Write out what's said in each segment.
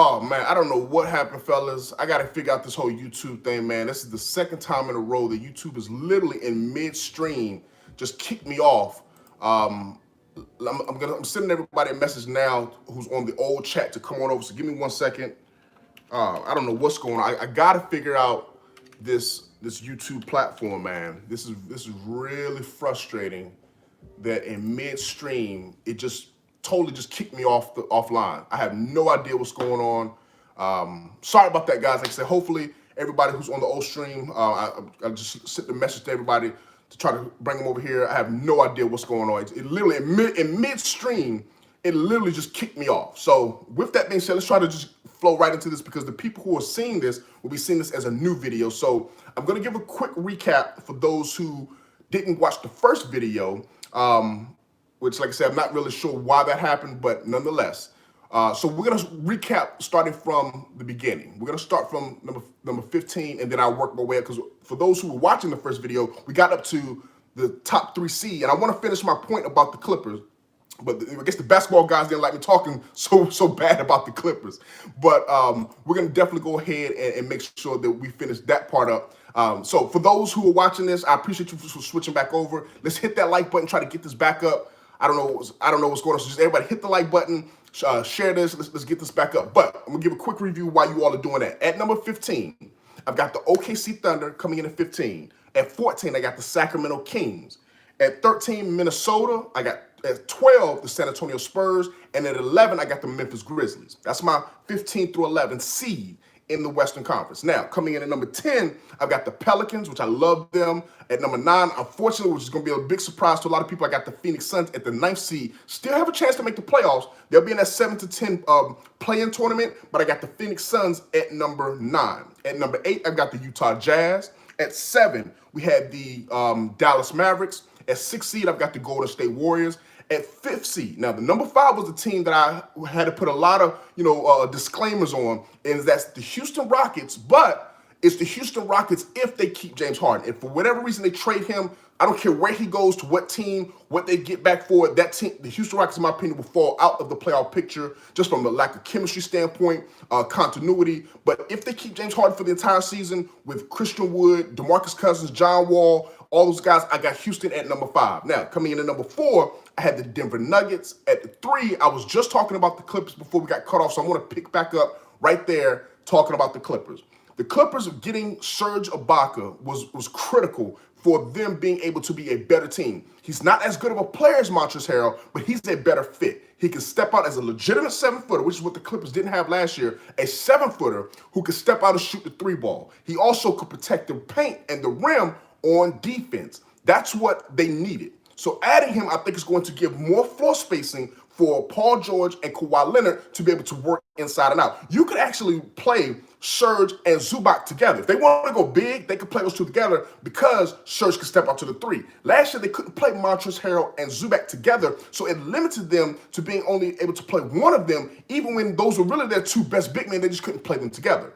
Oh man, I don't know what happened, fellas. I got to figure out this whole YouTube thing, man. This is the second time in a row that YouTube is literally in midstream just kicked me off. Um, I'm sending everybody a message now who's on the old chat to come on over. So give me 1 second. I don't know what's going on. I got to figure out this YouTube platform, man. This is really frustrating that in midstream it just totally just kicked me off the offline. I have no idea what's going on. Sorry about that, guys. Like I said, hopefully everybody who's on the old stream, I just sent the message to everybody to try to bring them over here. I have no idea what's going on. It literally in midstream, it literally just kicked me off. So with that being said, let's try to just flow right into this because the people who are seeing this will be seeing this as a new video. So I'm going to give a quick recap for those who didn't watch the first video, which, like I said, I'm not really sure why that happened, but nonetheless. So we're going to recap starting from the beginning. We're going to start from number 15, and then I'll work my way up, because for those who were watching the first video, we got up to the top 3 seed, and I want to finish my point about the Clippers. But I guess the basketball guys didn't like me talking so bad about the Clippers. But we're going to definitely go ahead and make sure that we finish that part up. So for those who are watching this, I appreciate you for switching back over. Let's hit that like button, try to get this back up. I don't know what's going on. So just everybody hit the like button, share this. Let's get this back up. But I'm going to give a quick review while you all are doing that. At number 15, I've got the OKC Thunder coming in at 15. At 14, I got the Sacramento Kings. At 13, Minnesota. I got at 12, the San Antonio Spurs. And at 11, I got the Memphis Grizzlies. That's my 15 through 11 seed in the Western Conference. Now, coming in at number 10, I've got the Pelicans, which I love them. At number 9, unfortunately, which is going to be a big surprise to a lot of people, I got the Phoenix Suns at the 9th seed. Still have a chance to make the playoffs. They'll be in that 7 to 10 play-in tournament, but I got the Phoenix Suns at number 9. At number 8, I've got the Utah Jazz. At 7, we had the Dallas Mavericks. At 6th seed, I've got the Golden State Warriors. At 5th seed, now the number 5 was the team that I had to put a lot of disclaimers on, and that's the Houston Rockets. But it's the Houston Rockets if they keep James Harden. And for whatever reason they trade him, I don't care where he goes, to what team, what they get back for it. That team, the Houston Rockets, in my opinion, will fall out of the playoff picture just from the lack of chemistry standpoint, continuity. But if they keep James Harden for the entire season with Christian Wood, DeMarcus Cousins, John Wall, all those guys, I got Houston at number 5. Now, coming in at number 4, I had the Denver Nuggets. At the 3, I was just talking about the Clippers before we got cut off, so I'm going to pick back up right there talking about the Clippers. The Clippers getting Serge Ibaka was critical for them being able to be a better team. He's not as good of a player as Montrezl Harrell, but he's a better fit. He can step out as a legitimate 7-footer, which is what the Clippers didn't have last year, a 7-footer who could step out and shoot the 3 ball. He also could protect the paint and the rim on defense. That's what they needed. So adding him, I think, is going to give more floor spacing for Paul George and Kawhi Leonard to be able to work inside and out. You could actually play Serge and Zubac together. If they want to go big, they could play those two together because Serge could step out to the 3. Last year, they couldn't play Montrezl Harrell and Zubac together, so it limited them to being only able to play one of them, even when those were really their 2 best big men. They just couldn't play them together.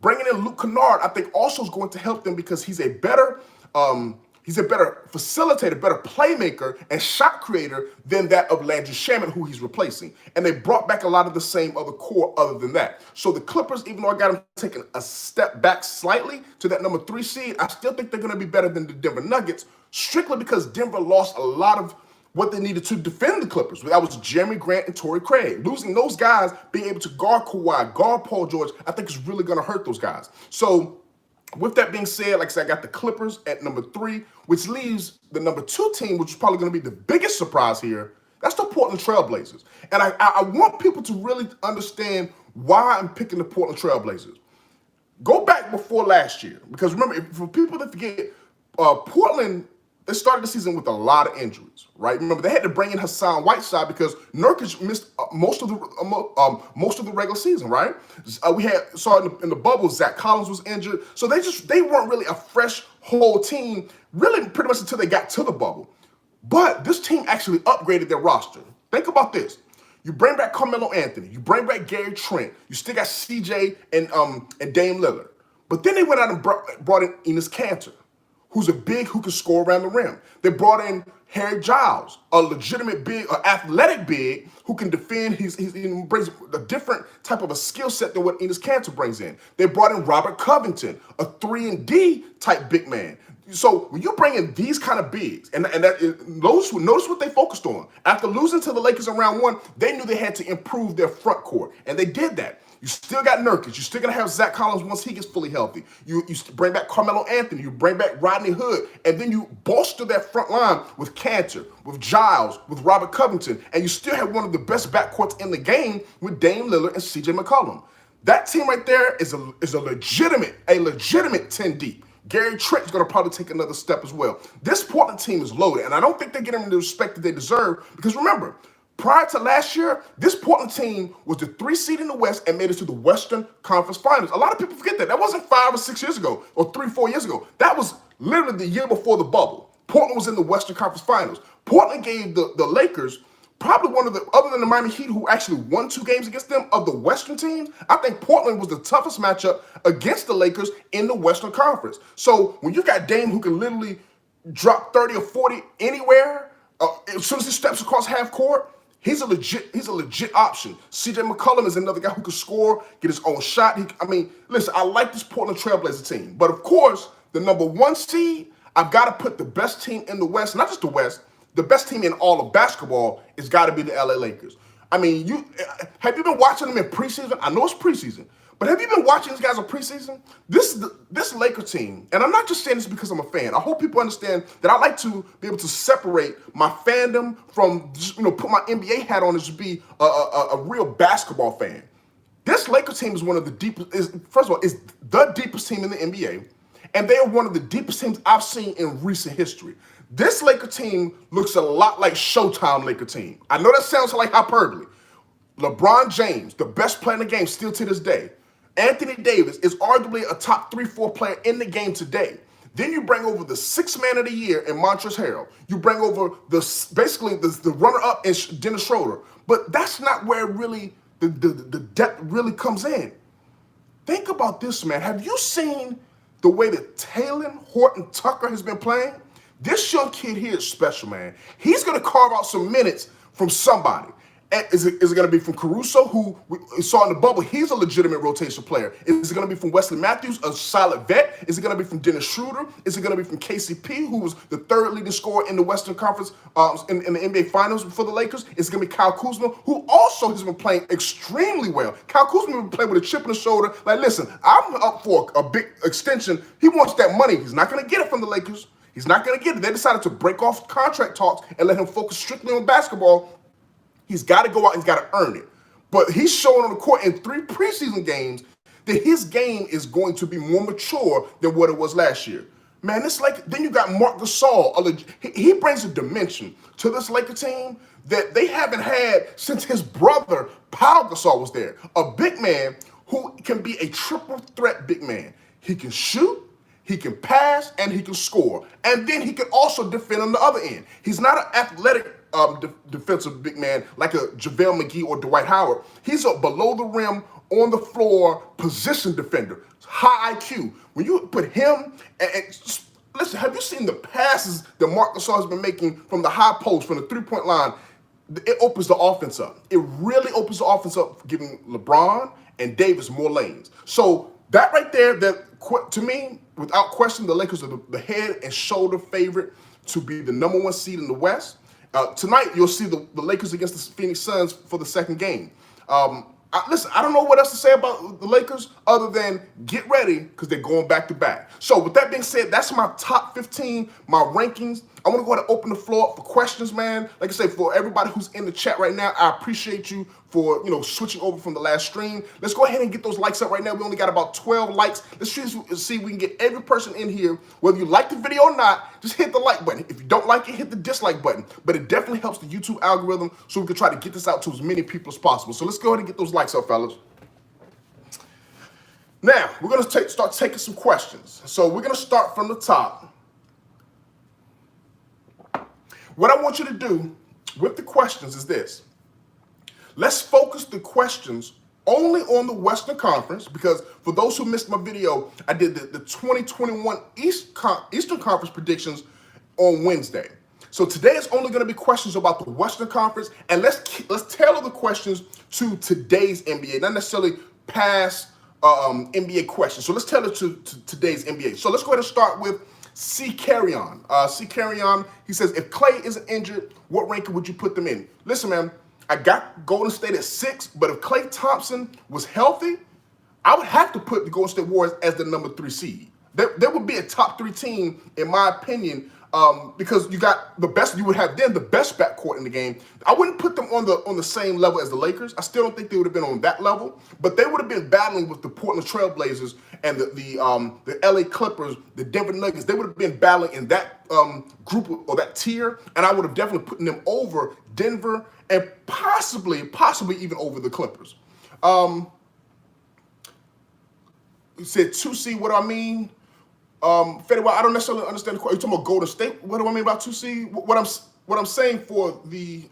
Bringing in Luke Kennard, I think, also is going to help them because he's a better facilitator, better playmaker, and shot creator than that of Landry Shamet, who he's replacing. And they brought back a lot of the same other core other than that. So the Clippers, even though I got them taking a step back slightly to that number 3 seed, I still think they're going to be better than the Denver Nuggets, strictly because Denver lost a lot of what they needed to defend the Clippers. That was Jeremy Grant and Torrey Craig. Losing those guys, being able to guard Kawhi, guard Paul George, I think is really going to hurt those guys. So with that being said, like I said, I got the Clippers at number 3, which leaves the number 2 team, which is probably going to be the biggest surprise here. That's the Portland Trailblazers. And I want people to really understand why I'm picking the Portland Trailblazers. Go back before last year, because remember, for people that forget, Portland, they started the season with a lot of injuries, right? Remember, they had to bring in Hassan Whiteside because Nurkic missed most of the regular season, right? We saw in the bubble, Zach Collins was injured, so they weren't really a fresh whole team, really pretty much until they got to the bubble. But this team actually upgraded their roster. Think about this: you bring back Carmelo Anthony, you bring back Gary Trent, you still got CJ and Dame Lillard, but then they went out and brought in Enes Kanter, who's a big who can score around the rim. They brought in Harry Giles, a legitimate big, an athletic big who can defend. He brings a different type of a skill set than what Enes Kanter brings in. They brought in Robert Covington, a 3-and-D type big man. So when you bring in these kind of bigs, and notice what they focused on. After losing to the Lakers in round one, they knew they had to improve their front court, and they did that. You still got Nurkic. You're still going to have Zach Collins once he gets fully healthy. You bring back Carmelo Anthony. You bring back Rodney Hood. And then you bolster that front line with Kanter, with Giles, with Robert Covington. And you still have one of the best backcourts in the game with Dame Lillard and C.J. McCollum. That team right there is a legitimate 10 deep. Gary Trent is going to probably take another step as well. This Portland team is loaded, and I don't think they get them the respect that they deserve because remember, prior to last year, this Portland team was the 3 seed in the West and made it to the Western Conference Finals. A lot of people forget that. That wasn't 5 or 6 years ago or 3-4 years ago. That was literally the year before the bubble. Portland was in the Western Conference Finals. Portland gave the Lakers probably one of the, other than the Miami Heat, who actually won 2 games against them, of the Western teams, I think Portland was the toughest matchup against the Lakers in the Western Conference. So when you got Dame who can literally drop 30 or 40 anywhere, as soon as he steps across half court, he's a legit option. C.J. McCollum is another guy who can score, get his own shot. Listen, I like this Portland Trailblazer team. But of course, the number 1 seed, I've got to put the best team in the West, not just the West, the best team in all of basketball has got to be the LA Lakers. Have you been watching them in preseason? I know it's preseason, but have you been watching these guys in preseason? This Laker team, and I'm not just saying this because I'm a fan. I hope people understand that I like to be able to separate my fandom from put my NBA hat on and just be a real basketball fan. This Laker team is one of the deepest. First of all, is the deepest team in the NBA, and they are one of the deepest teams I've seen in recent history. This Laker team looks a lot like Showtime Laker team. I know that sounds like hyperbole. LeBron James, the best player in the game still to this day. Anthony Davis is arguably a top 3-4 player in the game today. Then you bring over the 6th man of the year in Montrezl Harrell. You bring over the runner-up in Dennis Schroeder. But that's not where really the depth really comes in. Think about this, man. Have you seen the way that Talen Horton-Tucker has been playing? This young kid here is special, man. He's going to carve out some minutes from somebody. Is it going to be from Caruso, who we saw in the bubble? He's a legitimate rotation player. Is it going to be from Wesley Matthews, a solid vet? Is it going to be from Dennis Schroeder? Is it going to be from KCP, who was the 3rd leading scorer in the Western Conference in the NBA Finals for the Lakers? Is it going to be Kyle Kuzma, who also has been playing extremely well? Kyle Kuzma has been playing with a chip in the shoulder. Like, listen, I'm up for a big extension. He wants that money. He's not going to get it from the Lakers. He's not going to get it. They decided to break off contract talks and let him focus strictly on basketball. He's got to go out and he's got to earn it. But he's showing on the court in 3 preseason games that his game is going to be more mature than what it was last year. Man, it's like, then you got Marc Gasol. He brings a dimension to this Laker team that they haven't had since his brother, Pau Gasol, was there. A big man who can be a triple threat big man. He can shoot, he can pass, and he can score. And then he can also defend on the other end. He's not an athletic defensive big man like a JaVale McGee or Dwight Howard. He's a below the rim, on the floor position defender. High IQ. When you put him, listen, have you seen the passes that Marc Gasol has been making from the high post, from the 3-point line? It opens the offense up. It really opens the offense up, giving LeBron and Davis more lanes. So that right there, that to me, without question, the Lakers are the head and shoulder favorite to be the number 1 seed in the West. Tonight, you'll see the Lakers against the Phoenix Suns for the 2nd game. Listen, I don't know what else to say about the Lakers other than get ready because they're going back-to-back. So with that being said, that's my top 15, my rankings. I want to go ahead and open the floor up for questions, man. Like I say, for everybody who's in the chat right now, I appreciate you for switching over from the last stream. Let's go ahead and get those likes up right now. We only got about 12 likes. Let's see if we can get every person in here, whether you like the video or not, just hit the like button. If you don't like it, hit the dislike button. But it definitely helps the YouTube algorithm so we can try to get this out to as many people as possible. So let's go ahead and get those likes up, fellas. Now, we're going to start taking some questions. So we're going to start from the top. What I want you to do with the questions is this. Let's focus the questions only on the Western Conference, because for those who missed my video, I did the 2021 Eastern Conference predictions on Wednesday. So today is only going to be questions about the Western Conference, and let's tailor the questions to today's NBA, not necessarily past NBA questions. So let's tailor to today's NBA. So let's go ahead and start with C. Carry-On. C. Carry-On, he says, if Klay isn't injured, what ranking would you put them in? Listen, man, I got Golden State at 6, but if Klay Thompson was healthy, I would have to put the Golden State Warriors as the number 3 seed. There would be a top 3 team, in my opinion, because you got the best. You would have then the best backcourt in the game. I wouldn't put them on the same level as the Lakers. I still don't think they would have been on that level, but they would have been battling with the Portland Trailblazers and the LA Clippers, the Denver Nuggets. They would have been battling in that group or that tier, and I would have definitely put them over Denver and possibly even over the Clippers. You said 2 seed. What do I mean? Fetty, I don't necessarily understand the question. You're talking about Golden State. What do I mean about 2 seed? What I'm saying for the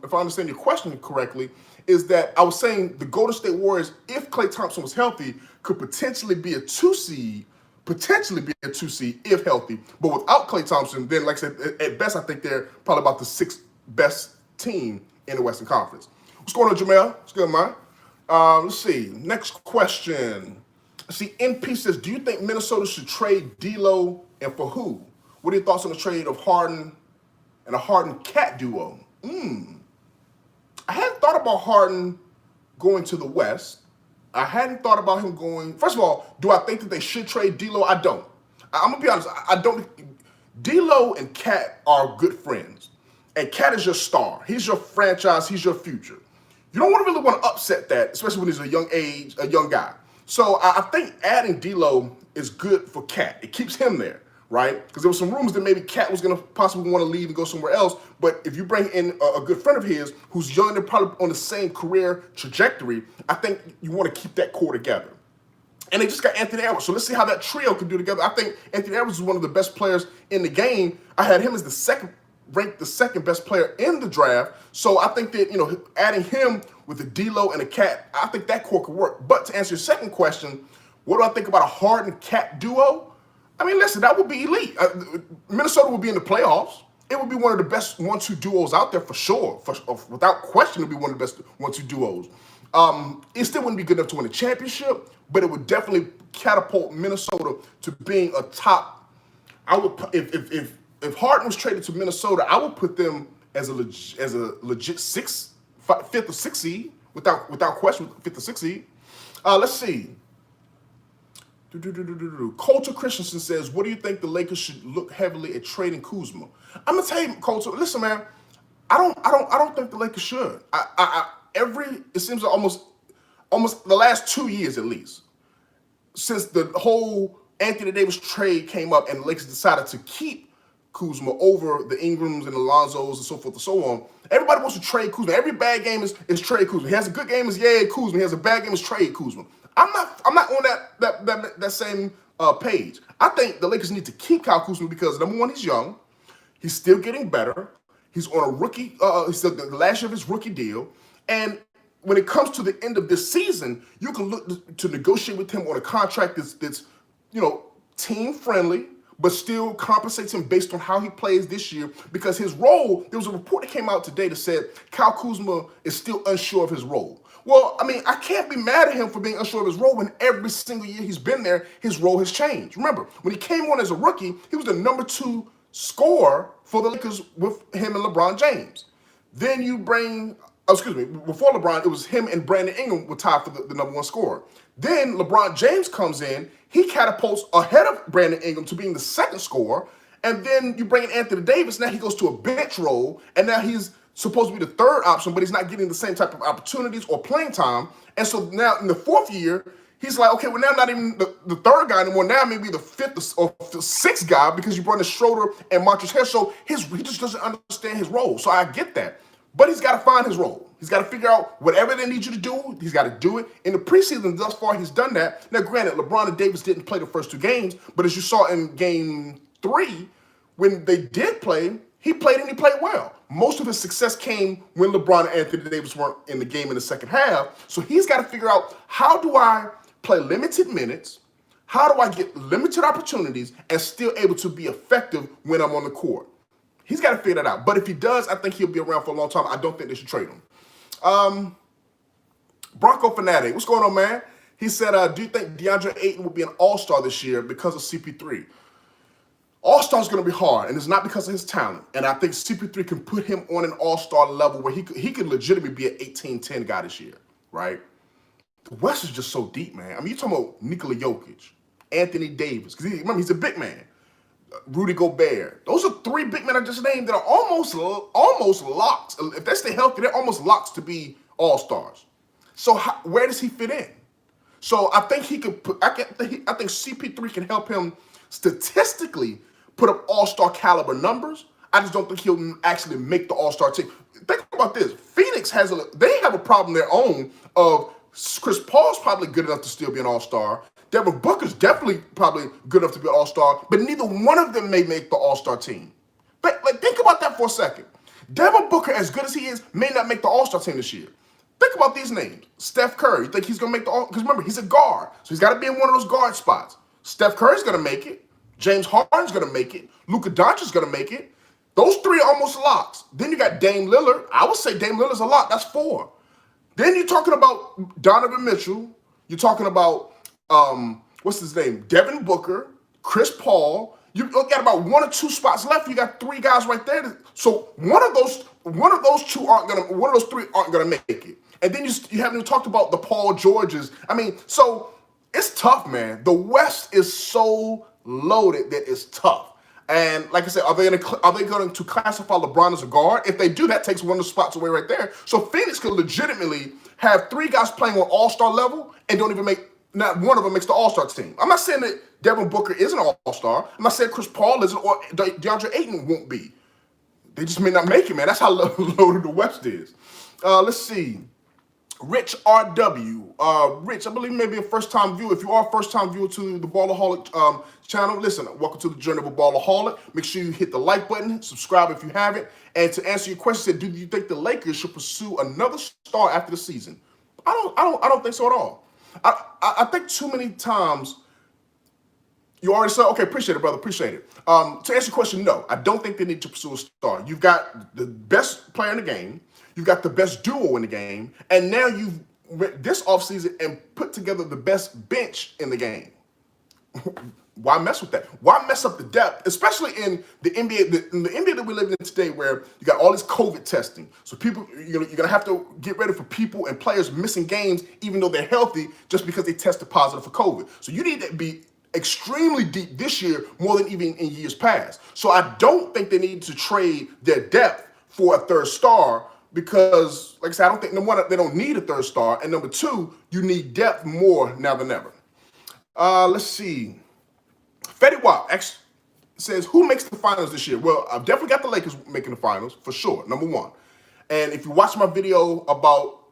if I understand your question correctly, is that I was saying the Golden State Warriors, if Klay Thompson was healthy, could potentially be a 2 seed. Potentially be a 2 seed if healthy. But without Klay Thompson, then like I said, at best I think they're probably about the 6th best team in the Western Conference. What's going on, Jamel? What's good, man? Let's see. Next question. See, NP says, do you think Minnesota should trade D'Lo, and for who? What are your thoughts on the trade of Harden and a Harden-Cat duo? I hadn't thought about Harden going to the West. I hadn't thought about him going. First of all, do I think that they should trade D'Lo? I don't. I'm gonna be honest. I don't. D'Lo and Cat are good friends, and Cat is your star. He's your franchise. He's your future. You don't really want to upset that, especially when he's a young guy. So I think adding D'Lo is good for Cat. It keeps him there, right? Because there were some rumors that maybe Cat was going to possibly want to leave and go somewhere else. But if you bring in a good friend of his who's young and probably on the same career trajectory, I think you want to keep that core together. And they just got Anthony Edwards. So let's see how that trio can do together. I think Anthony Edwards is one of the best players in the game. I had him as ranked the second best player in the draft. So I think that, adding him with a D'Lo and a Cat, I think that core could work. But to answer your second question, what do I think about a Harden-Cat duo? I mean, listen, that would be elite. Minnesota would be in the playoffs. It would be one of the best 1-2 duos out there for sure. Without question, it would be one of the best 1-2 duos. It still wouldn't be good enough to win a championship, but it would definitely catapult Minnesota to being a top. I would, if Harden was traded to Minnesota, I would put them as a legit 5th or 6th seed without question, 5th or 6th seed. Let's see. Coulter Christensen says, what do you think the Lakers should look heavily at trading Kuzma? I'm gonna tell you, Coulter, listen, man, I don't think the Lakers should. It seems like almost the last 2 years at least, since the whole Anthony Davis trade came up and the Lakers decided to keep Kuzma over the Ingrams and the Lonzos and so forth and so on. Everybody wants to trade Kuzma. Every bad game is trade Kuzma. He has a good game is Kuzma. He has a bad game is trade Kuzma. I'm not on that same page. I think the Lakers need to keep Kyle Kuzma because number one, he's young. He's still getting better. He's on a rookie. He's still the last year of his rookie deal. And when it comes to the end of this season, you can look to negotiate with him on a contract that's team friendly, but still compensates him based on how he plays this year because his role, there was a report that came out today that said Kyle Kuzma is still unsure of his role. Well, I mean, I can't be mad at him for being unsure of his role when every single year he's been there, his role has changed. Remember, when he came on as a rookie, he was the number 2 scorer for the Lakers with him and LeBron James. Then you bring, before LeBron, it was him and Brandon Ingram were tied for the number 1 scorer. Then LeBron James comes in, he catapults ahead of Brandon Ingram to being the 2nd scorer, and then you bring in Anthony Davis, now he goes to a bench role, and now he's supposed to be the 3rd option, but he's not getting the same type of opportunities or playing time. And so now in the 4th year, he's like, okay, well now I'm not even the 3rd guy anymore. Now maybe the 5th or the 6th guy because you brought in Schroeder and Montrezl Harrell. So he just doesn't understand his role. So I get that. But he's got to find his role. He's got to figure out whatever they need you to do. He's got to do it. In the preseason, thus far, he's done that. Now, granted, LeBron and Davis didn't play the first 2 games, but as you saw in Game 3, when they did play, he played and he played well. Most of his success came when LeBron and Anthony Davis weren't in the game in the second half. So he's got to figure out, how do I play limited minutes? How do I get limited opportunities and still able to be effective when I'm on the court? He's got to figure that out. But if he does, I think he'll be around for a long time. I don't think they should trade him. Bronco Fanatic, what's going on, man? He said, do you think DeAndre Ayton will be an all-star this year because of CP3? All-star is going to be hard, and it's not because of his talent. And I think CP3 can put him on an all-star level where he could legitimately be an 18-10 guy this year, right? The West is just so deep, man. I mean, you're talking about Nikola Jokic, Anthony Davis, because remember, he's a big man. Rudy Gobert. Those are three big men I just named that are almost locked. If they stay healthy, they're almost locked to be all-stars. So where does he fit in? So I think he could put. I think CP3 can help him statistically put up all-star caliber numbers. I just don't think he'll actually make the all-star team. Think about this. Phoenix they have a problem of their own of Chris Paul's probably good enough to still be an all-star. Devin Booker's definitely probably good enough to be an all-star, but neither one of them may make the all-star team. But think about that for a second. Devin Booker, as good as he is, may not make the all-star team this year. Think about these names. Steph Curry, you think he's going to make the all? Because remember, he's a guard, so he's got to be in one of those guard spots. Steph Curry's going to make it. James Harden's going to make it. Luka Doncic's going to make it. Those three are almost locks. Then you got Dame Lillard. I would say Dame Lillard's a lock. That's four. Then you're talking about Donovan Mitchell. You're talking about, what's his name? Devin Booker, Chris Paul. You got about one or two spots left. You got three guys right there. So one of those three aren't gonna make it. And then you haven't even talked about the Paul Georges. I mean, so it's tough, man. The West is so loaded that it's tough. And like I said, are they going to classify LeBron as a guard? If they do, that takes one of the spots away right there. So Phoenix could legitimately have three guys playing on all-star level and don't even not one of them makes the all-star team. I'm not saying that Devin Booker isn't an all-star. I'm not saying Chris Paul isn't or DeAndre Ayton won't be. They just may not make it, man. That's how loaded the West is. Let's see. Rich RW. Rich, I believe maybe a first-time viewer. If you are a first-time viewer to the Ballaholic channel, listen, welcome to the journey of a Ballaholic. Make sure you hit the like button, subscribe if you haven't. And to answer your question, do you think the Lakers should pursue another star after the season? I don't think so at all. I think too many times. You already said, okay, appreciate it, brother, appreciate it. To answer your question, no, I don't think they need to pursue a star. You've got the best player in the game. You've got the best duo in the game. And now you've went this offseason and put together the best bench in the game. Why mess with that? Why mess up the depth, especially in the NBA, in the NBA that we live in today, where you got all this COVID testing. So people, you're going to have to get ready for people and players missing games, even though they're healthy, just because they tested positive for COVID. So you need to be extremely deep this year, more than even in years past. So I don't think they need to trade their depth for a third star because, like I said, I don't think, number one, they don't need a third star, and number two, you need depth more now than ever. Let's see. Fetty Wap says, who makes the finals this year? Well, I've definitely got the Lakers making the finals, for sure, number one. And if you watch my video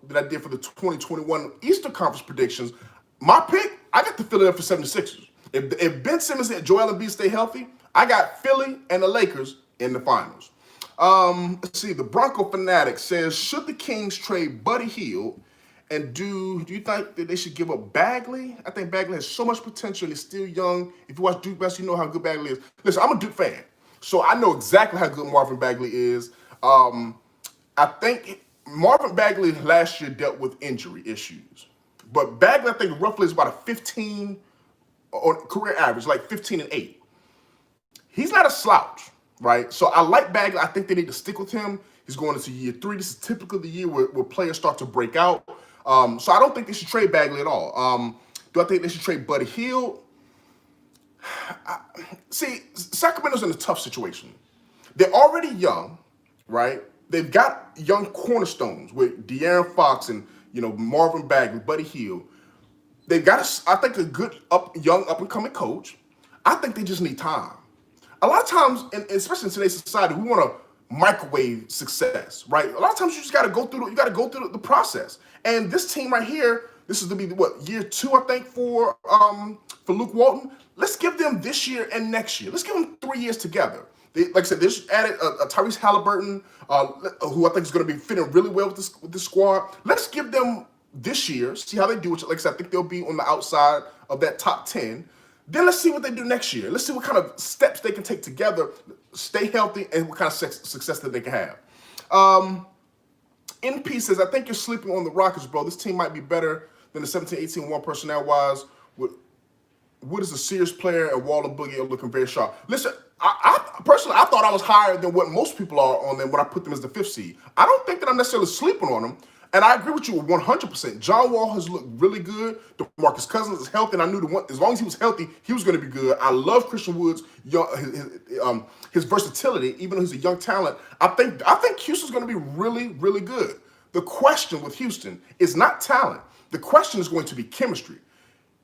that I did for the 2021 Eastern Conference predictions, my pick, I got the Philadelphia 76ers. If Ben Simmons and Joel Embiid stay healthy, I got Philly and the Lakers in the finals. Let's see. The Bronco Fanatic says, should the Kings trade Buddy Hield? And do you think that they should give up Bagley? I think Bagley has so much potential and he's still young. If you watch Duke basketball, you know how good Bagley is. Listen, I'm a Duke fan, so I know exactly how good Marvin Bagley is. I think Marvin Bagley last year dealt with injury issues. But Bagley, I think, roughly is about a 15 on career average, like 15-8. He's not a slouch, right? So I like Bagley. I think they need to stick with him. He's going into year 3. This is typically the year where players start to break out. So I don't think they should trade Bagley at all. Do I think they should trade Buddy Hield? See, Sacramento's in a tough situation. They're already young, right? They've got young cornerstones with De'Aaron Fox and Marvin Bagley, Buddy Hield. They've got, I think, a good young up-and-coming coach. I think they just need time. A lot of times, and especially in today's society, we want to microwave success, right? A lot of times you just got to go through the process. And this team right here, this is to be year 2, I think, for Luke Walton. Let's give them this year and next year. Let's give them 3 years together. Like I said, they just added a Tyrese Halliburton, who I think is going to be fitting really well with this squad. Let's give them this year, see how they do. Which, like I said, I think they'll be on the outside of that top 10. Then let's see what they do next year. Let's see what kind of steps they can take together, stay healthy, and what kind of success that they can have. NP says, I think you're sleeping on the Rockets, bro. This team might be better than the 17-18-1 personnel-wise. Wood is a serious player, and Wall and Boogie are looking very sharp. Listen, I personally, I thought I was higher than what most people are on them when I put them as the 5th seed. I don't think that I'm necessarily sleeping on them, and I agree with you 100%. John Wall has looked really good. DeMarcus Cousins is healthy, and I knew as long as he was healthy, he was going to be good. I love Christian Wood's his versatility, even though he's a young talent. I think Houston's going to be really, really good. The question with Houston is not talent. The question is going to be chemistry.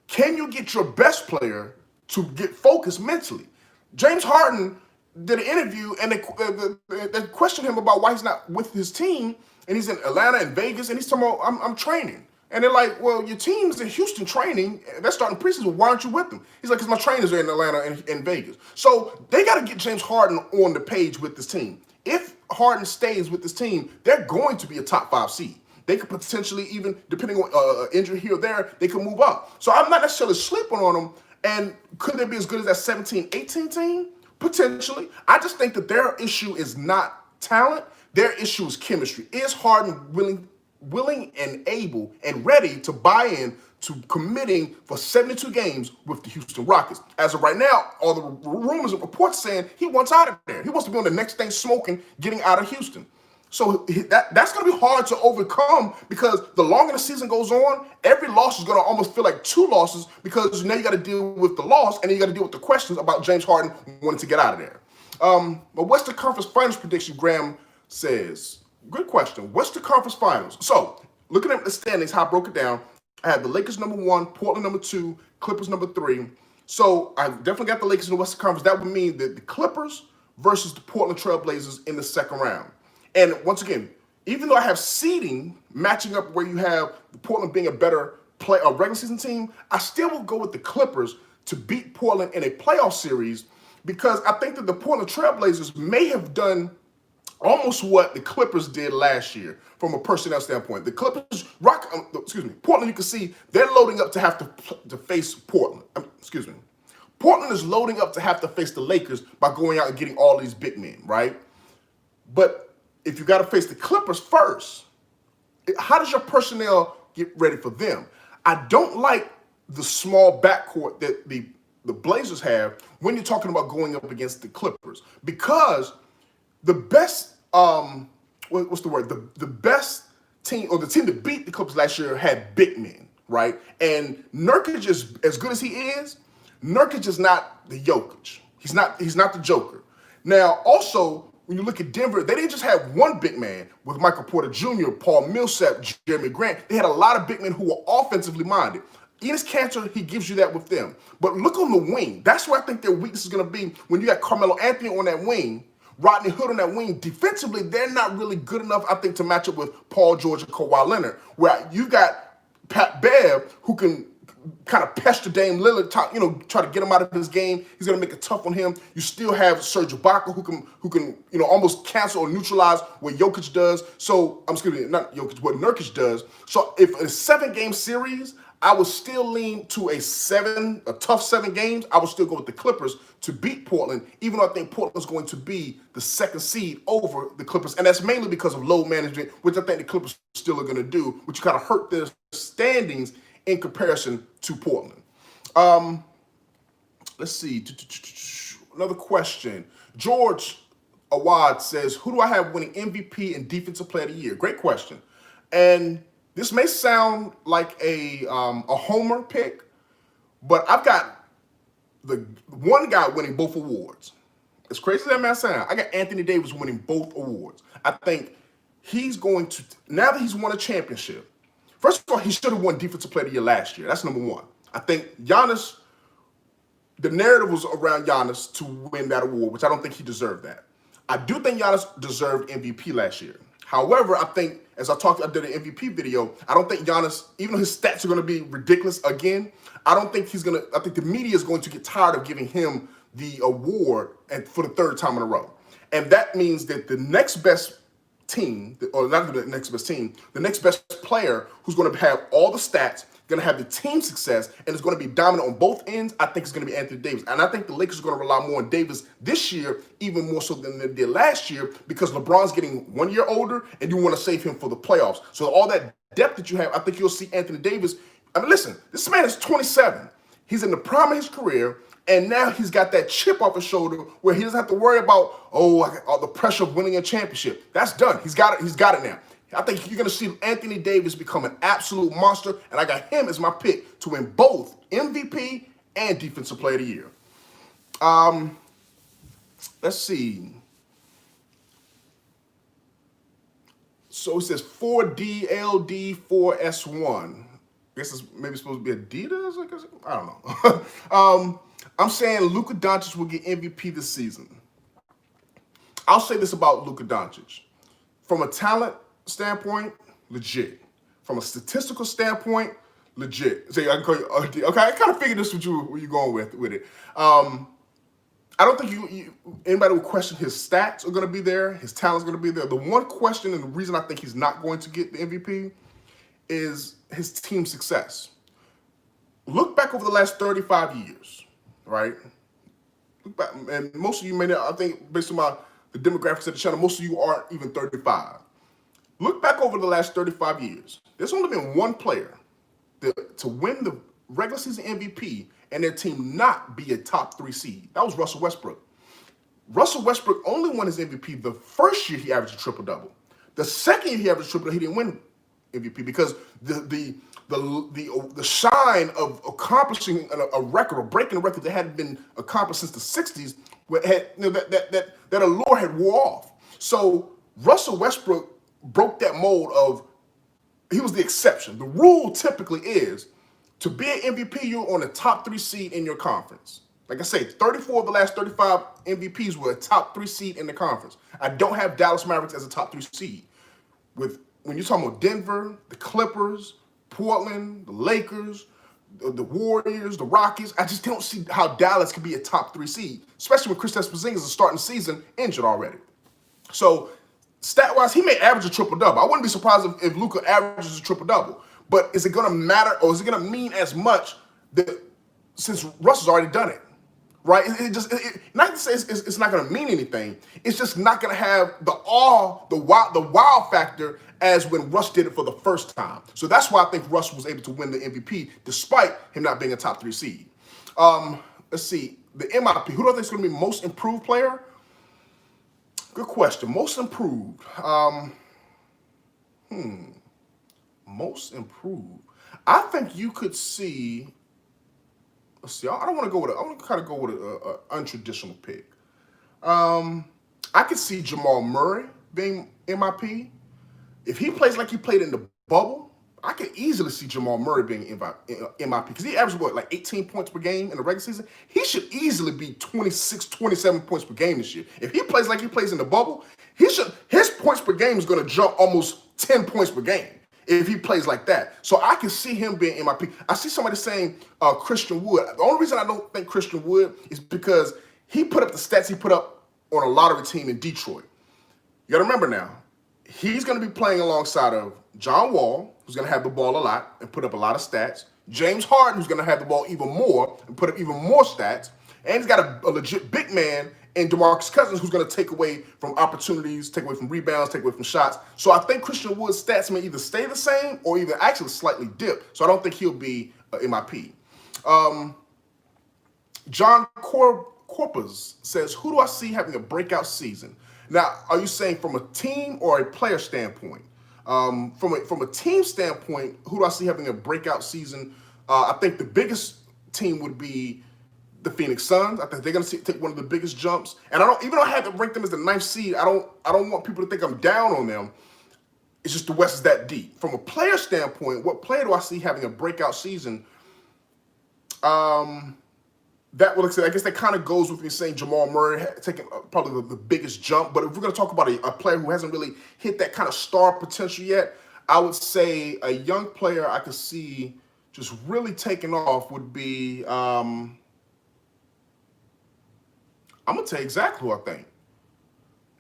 Can you get your best player to get focused mentally? James Harden did an interview, and they questioned him about why he's not with his team, and he's in Atlanta and Vegas, and he's talking about, I'm training. And they're like, well, your team's in Houston training. They're starting preseason. Why aren't you with them? He's like, because my trainers are in Atlanta and Vegas. So they got to get James Harden on the page with this team. If Harden stays with this team, they're going to be a top 5 seed. They could potentially even, depending on injury here or there, they could move up. So I'm not necessarily sleeping on them. And could they be as good as that 17-18 team? Potentially. I just think that their issue is not talent. Their issue is chemistry. Is Harden willing and able and ready to buy in to committing for 72 games with the Houston Rockets? As of right now, all the rumors and reports saying he wants out of there. He wants to be on the next thing smoking, getting out of Houston. So that's going to be hard to overcome, because the longer the season goes on, every loss is going to almost feel like 2 losses, because now you got to deal with the loss, and then you got to deal with the questions about James Harden wanting to get out of there. But what's the conference finals prediction? Graham says, good question. What's the conference finals? So looking at the standings, how I broke it down, I had the Lakers number 1, Portland number 2, Clippers number 3. So I definitely got the Lakers in the Western Conference. That would mean that the Clippers versus the Portland Trailblazers in the second round. And once again, even though I have seeding matching up where you have the Portland being a better regular season team, I still will go with the Clippers to beat Portland in a playoff series, because I think that the Portland Trailblazers may have done almost what the Clippers did last year from a personnel standpoint. The Clippers, Portland, you can see they're loading up to have to face Portland. Portland is loading up to have to face the Lakers by going out and getting all these big men, right? But if you got to face the Clippers first, how does your personnel get ready for them? I don't like the small backcourt that the Blazers have when you're talking about going up against the Clippers, because the best, the best team, or the team that beat the Clippers last year, had big men, right? And Nurkic is, as good as he is, Nurkic is not the Jokic. He's not the Joker. Now, also, when you look at Denver, they didn't just have one big man with Michael Porter Jr., Paul Millsap, Jeremy Grant. They had a lot of big men who were offensively minded. Enes Kanter, he gives you that with them. But look on the wing. That's where I think their weakness is going to be, when you got Carmelo Anthony on that wing, Rodney Hood on that wing. Defensively, they're not really good enough, I think, to match up with Paul George and Kawhi Leonard, where you got Pat Bev, who can kind of pester Dame Lillard, try to get him out of his game. He's going to make it tough on him. You still have Serge Ibaka, who can almost cancel or neutralize what Jokic does. So, not Jokic, what Nurkic does. So if a 7-game series, I would still lean to a tough 7 games. I would still go with the Clippers to beat Portland, even though I think Portland's going to be the 2nd seed over the Clippers. And that's mainly because of load management, which I think the Clippers still are going to do, which kind of hurt their standings in comparison to Portland. Let's see. Another question. George Awad says, who do I have winning MVP and Defensive Player of the Year? Great question. And this may sound like a homer pick, but I've got the one guy winning both awards. As crazy as that may sound, I got Anthony Davis winning both awards. I think he's going to, now that he's won a championship, first of all, he should have won Defensive Player of the Year last year. That's number 1. I think Giannis, the narrative was around Giannis to win that award, which I don't think he deserved that. I do think Giannis deserved MVP last year. However, I think, as I did an MVP video, I don't think Giannis, even though his stats are going to be ridiculous again, I think the media is going to get tired of giving him the award for the third time in a row. And that means that the next best team, or not the next best team, the next best player who's going to have all the stats, going to have the team success, and is going to be dominant on both ends, I think it's going to be Anthony Davis. And I think the Lakers are going to rely more on Davis this year, even more so than they did last year, because LeBron's getting 1 year older, and you want to save him for the playoffs. So all that depth that you have, I think you'll see Anthony Davis. I mean, listen, this man is 27. He's in the prime of his career, and now he's got that chip off his shoulder where he doesn't have to worry about, the pressure of winning a championship. That's done. He's got it. He's got it now. I think you're going to see Anthony Davis become an absolute monster, and I got him as my pick to win both MVP and Defensive Player of the Year. Let's see. So it says 4DLD 4S1. I guess it's maybe supposed to be Adidas. I don't know. I'm saying Luka Doncic will get MVP this season. I'll say this about Luka Doncic. From a talent standpoint, legit. From a statistical standpoint, legit. So I can call you, okay, I kind of figured this with you where you're going with it. I don't think anybody will question his stats are going to be there. His talent's going to be there. The one question and the reason I think he's not going to get the MVP is his team success. Look back over the last 35 years, right? Look back, and most of you may not, I think based on the demographics of the channel, most of you aren't even 35. Look back over the last 35 years. There's only been one player to win the regular season MVP and their team not be a top 3 seed. That was Russell Westbrook. Russell Westbrook only won his MVP the first year he averaged a triple-double. The second year he averaged a triple-double, he didn't win MVP because the shine of accomplishing a record or breaking a record that hadn't been accomplished since the 60s, that allure had wore off. So Russell Westbrook broke that mold of, he was the exception. The rule typically is to be an MVP, you're on the top 3 seed in your conference. Like I say, 34 of the last 35 MVPs were a top 3 seed in the conference. I don't have Dallas Mavericks as a top 3 seed. When you're talking about Denver, the Clippers, Portland, the Lakers, the Warriors, the Rockets, I just don't see how Dallas could be a top 3 seed, especially when Kristaps Porzingis is starting the season injured already. So stat-wise, he may average a triple-double. I wouldn't be surprised if Luka averages a triple-double. But is it going to matter, or is it going to mean as much since Russell's already done it? Right? Not to say it's not going to mean anything. It's just not going to have the wow factor as when Russ did it for the first time. So that's why I think Russ was able to win the MVP despite him not being a top 3 seed. Let's see. The MIP. Who do I think is going to be most improved player? Good question. Most improved. Most improved. I think you could see. Let's see. I don't want to go with I want to kind of go with an untraditional pick. I could see Jamal Murray being MIP. If he plays like he played in the bubble, I could easily see Jamal Murray being MIP because he averaged like 18 points per game in the regular season. He should easily be 26, 27 points per game this year. If he plays like he plays in the bubble, his points per game is going to jump almost 10 points per game if he plays like that. So I can see him being MIP. I see somebody saying Christian Wood. The only reason I don't think Christian Wood is because he put up the stats he put up on a lottery team in Detroit. You got to remember now, he's going to be playing alongside of John Wall, who's going to have the ball a lot and put up a lot of stats. James Harden, who's going to have the ball even more and put up even more stats. And he's got a legit big man in DeMarcus Cousins, who's going to take away from opportunities, take away from rebounds, take away from shots. So I think Christian Wood's stats may either stay the same or even actually slightly dip. So I don't think he'll be MIP. John Corpus says, who do I see having a breakout season? Now, are you saying from a team or a player standpoint? From a team standpoint, who do I see having a breakout season? I think the biggest team would be the Phoenix Suns. I think they're going to take one of the biggest jumps. And even though I had to rank them as the 9th seed, I don't want people to think I'm down on them. It's just the West is that deep. From a player standpoint, what player do I see having a breakout season? That will, I guess that kind of goes with me saying Jamal Murray taking probably the biggest jump. But if we're going to talk about a player who hasn't really hit that kind of star potential yet, I would say a young player I could see just really taking off would be I'm gonna tell you exactly who I think.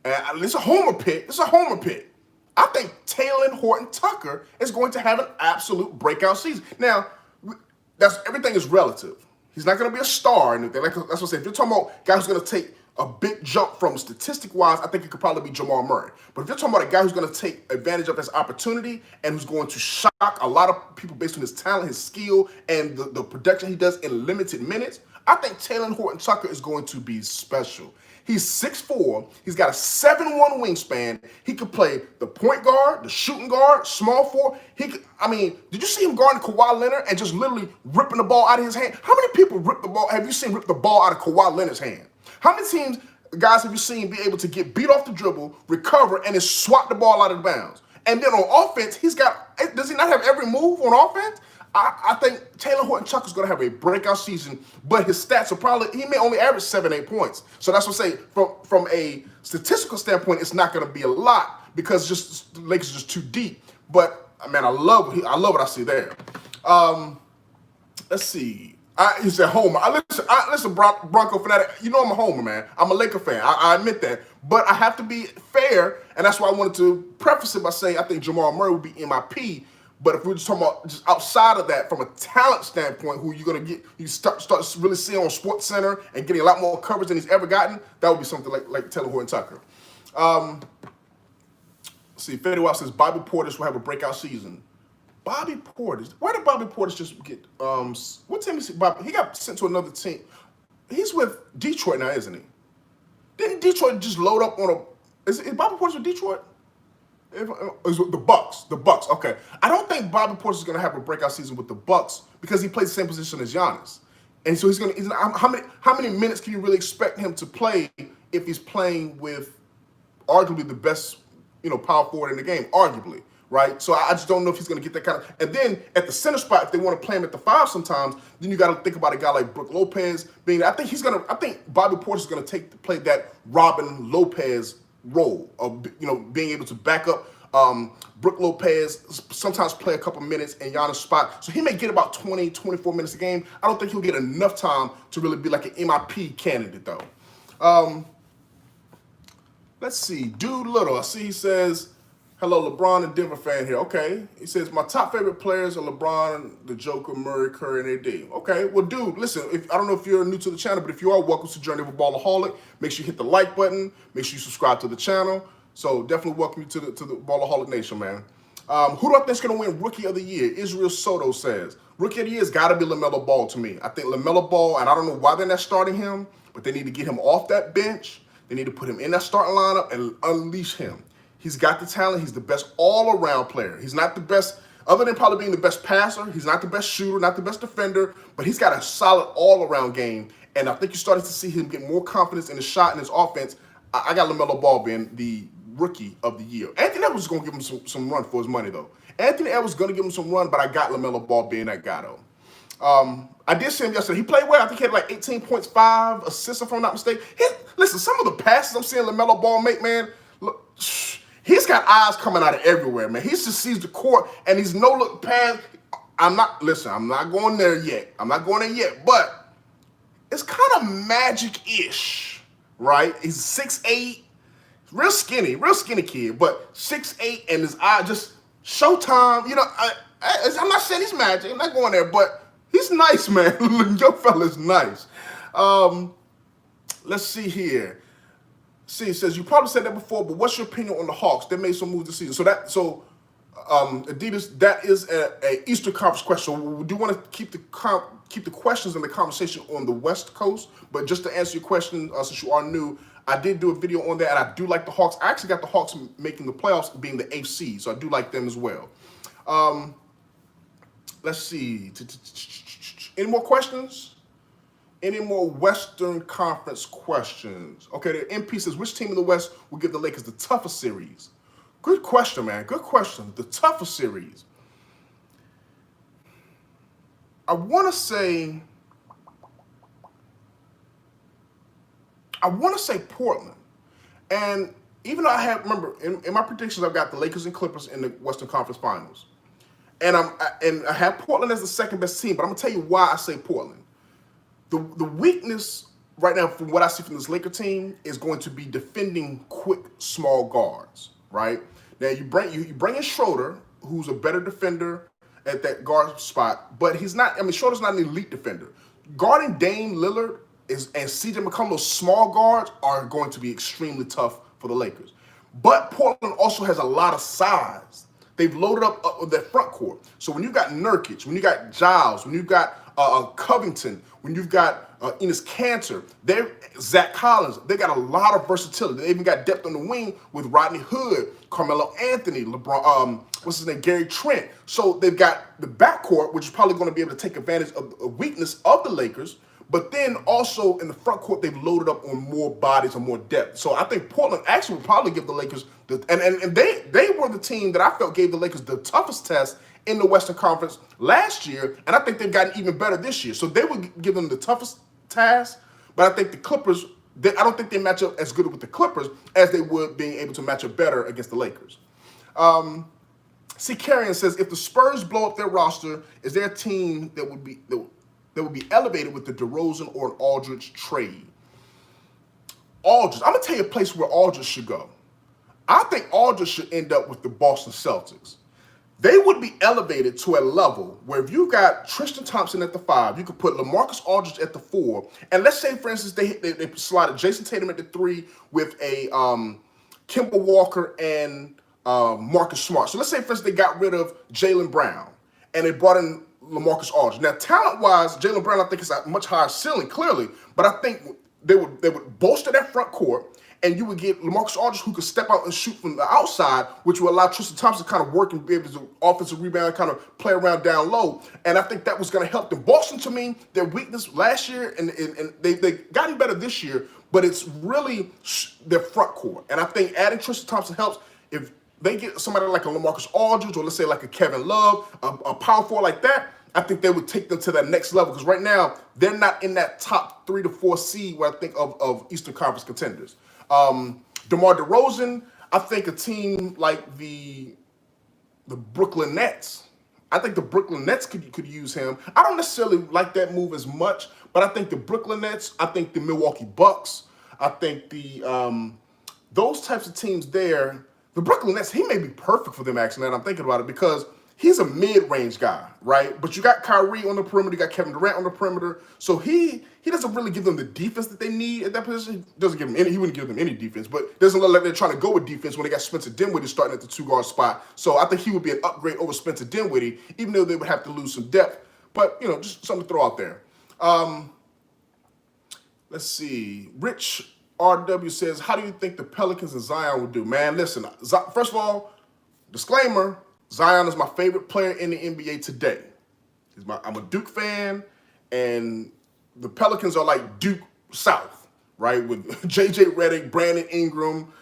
And it's a homer pick. It's a homer pick. I think Taylor Horton Tucker is going to have an absolute breakout season. Now, everything is relative. He's not going to be a star or anything. That's what I said. If you're talking about a guy who's going to take a big jump from statistic-wise, I think it could probably be Jamal Murray. But if you're talking about a guy who's going to take advantage of his opportunity and who's going to shock a lot of people based on his talent, his skill, and the production he does in limited minutes, I think Taylor Horton Tucker is going to be special. He's 6'4". He's got a 7'1" wingspan. He could play the point guard, the shooting guard, small forward. Did you see him guarding Kawhi Leonard and just literally ripping the ball out of his hand? How many people have you seen rip the ball out of Kawhi Leonard's hand? How many guys have you seen be able to get beat off the dribble, recover, and then swat the ball out of the bounds? And then on offense, does he not have every move on offense? I think Taylor Horton Tucker is going to have a breakout season, but his stats he may only average 7-8 points. So that's what I say, from a statistical standpoint, it's not going to be a lot because the Lakers are just too deep. But, man, I love what I see there. Let's see. He said homer. Listen, Bronco fanatic. You know I'm a homer, man. I'm a Laker fan. I admit that. But I have to be fair, and that's why I wanted to preface it by saying I think Jamal Murray would be MIP. But if we're just talking about just outside of that, from a talent standpoint, who you're going to get, you start really seeing on Sports Center and getting a lot more coverage than he's ever gotten, that would be something like Taylor Horton Tucker. See, Fede Wild says Bobby Portis will have a breakout season. Bobby Portis, why did Bobby Portis just get? What team is he? He got sent to another team. He's with Detroit now, isn't he? Didn't Detroit just load up on a? Is Bobby Portis with Detroit? The Bucks. The Bucks. Okay. I don't think Bobby Portis is going to have a breakout season with the Bucks because he plays the same position as Giannis, and so how many minutes can you really expect him to play if he's playing with arguably the best power forward in the game, arguably, right? So I just don't know if he's going to get that kind of. And then at the center spot, if they want to play him at the 5 sometimes, then you got to think about a guy like Brook Lopez being. I think Bobby Portis is going to play that Robin Lopez role of being able to back up Brook Lopez, sometimes play a couple minutes in Giannis' spot. So he may get about 20, 24 minutes a game. I don't think he'll get enough time to really be like an MIP candidate, though. Let's see. Dude Little, I see he says, hello, LeBron and Denver fan here. Okay. He says, my top favorite players are LeBron, the Joker, Murray, Curry, and AD. Okay. Well, dude, listen, I don't know if you're new to the channel, but if you are, welcome to Journey of a Ballaholic. Make sure you hit the like button. Make sure you subscribe to the channel. So definitely welcome you to the Ballaholic Nation, man. Who do I think is going to win Rookie of the Year? Israel Soto says, Rookie of the Year has got to be LaMelo Ball to me. I think LaMelo Ball, and I don't know why they're not starting him, but they need to get him off that bench. They need to put him in that starting lineup and unleash him. He's got the talent. He's the best all-around player. He's not the best, other than probably being the best passer. He's not the best shooter, not the best defender, but he's got a solid all-around game. And I think you're starting to see him get more confidence in his shot and his offense. I got LaMelo Ball being the Rookie of the Year. Anthony Edwards is going to give him some run for his money, though. Anthony Edwards is going to give him some run, but I got LaMelo Ball being that guy, though. I did see him yesterday. He played well. I think he had like 18 points, 5 assists, if I'm not mistaken. Listen, some of the passes I'm seeing LaMelo Ball make, man, look, he's got eyes coming out of everywhere, man. He just sees the court, and he's no-look pass. I'm not going there yet. But it's kind of Magic-ish, right? He's 6'8", real skinny kid, but 6'8", and his eye just showtime. I'm not saying he's Magic. I'm not going there, but he's nice, man. Your fella's nice. Let's see here. See, it says, you probably said that before, but what's your opinion on the Hawks? They made some moves this season. Adidas, that is a Eastern Conference question. So we do want to keep the questions and the conversation on the West Coast. But just to answer your question, since you are new, I did do a video on that, and I do like the Hawks. I actually got the Hawks making the playoffs, being the eighth seed, so I do like them as well. Let's see. Any more questions? Any more Western Conference questions? Okay, the MP says, which team in the West will give the Lakers the toughest series? Good question, man. Good question. The toughest series. I want to say Portland. And even though remember, in my predictions, I've got the Lakers and Clippers in the Western Conference Finals. And I have Portland as the second best team, but I'm going to tell you why I say Portland. The weakness right now, from what I see from this Laker team, is going to be defending quick, small guards. Right now, you bring in Schroeder, who's a better defender at that guard spot, but he's not. I mean, Schroeder's not an elite defender. Guarding Dame Lillard and CJ McCollum, those small guards, are going to be extremely tough for the Lakers. But Portland also has a lot of size. They've loaded up their front court. So when you've got Nurkic, when you got Giles, when you've got Covington, when you've got Enes Kanter, Zach Collins, they got a lot of versatility. They even got depth on the wing with Rodney Hood, Carmelo Anthony, LeBron, what's his name, Gary Trent. So they've got the backcourt, which is probably going to be able to take advantage of the weakness of the Lakers. But then also in the front court, they've loaded up on more bodies and more depth. So I think Portland actually will probably give the Lakers and they were the team that I felt gave the Lakers the toughest test in the Western Conference last year, and I think they've gotten even better this year. So they would give them the toughest task, but I think the Clippers, I don't think they match up as good with the Clippers as they would being able to match up better against the Lakers. C. Carrion says, if the Spurs blow up their roster, is there a team that would be elevated with the DeRozan or an Aldridge trade? Aldridge. I'm going to tell you a place where Aldridge should go. I think Aldridge should end up with the Boston Celtics. They would be elevated to a level where if you got Tristan Thompson at the 5, you could put LaMarcus Aldridge at the 4, and let's say, for instance, they slotted Jason Tatum at the 3 with a Kemba Walker and Marcus Smart. So let's say, for instance, they got rid of Jaylen Brown, and they brought in LaMarcus Aldridge. Now, talent-wise, Jaylen Brown, I think, is a much higher ceiling, clearly, but I think they would bolster that front court, and you would get LaMarcus Aldridge, who could step out and shoot from the outside, which will allow Tristan Thompson to kind of work and be able to offensive rebound, kind of play around down low. And I think that was going to help them. Boston, to me, their weakness last year, and they've gotten better this year, but it's really their front court. And I think adding Tristan Thompson helps. If they get somebody like a LaMarcus Aldridge, or let's say like a Kevin Love, a power forward like that, I think they would take them to that next level. Because right now, they're not in that top 3 to 4 seed where I think of Eastern Conference contenders. DeMar DeRozan, I think a team like the Brooklyn Nets. I think the Brooklyn Nets could use him. I don't necessarily like that move as much, but I think the Brooklyn Nets, I think the Milwaukee Bucks, I think those types of teams there, the Brooklyn Nets, he may be perfect for them actually, and I'm thinking about it, because he's a mid-range guy, right? But you got Kyrie on the perimeter, you got Kevin Durant on the perimeter, so he doesn't really give them the defense that they need at that position. He wouldn't give them any defense, but doesn't look like they're trying to go with defense when they got Spencer Dinwiddie starting at the 2-guard spot. So I think he would be an upgrade over Spencer Dinwiddie, even though they would have to lose some depth. But, just something to throw out there. Let's see. Rich RW says, how do you think the Pelicans and Zion would do? Man, listen, first of all, disclaimer, Zion is my favorite player in the NBA today. I'm a Duke fan, and the Pelicans are like Duke South, right? With J.J. Redick, Brandon Ingram,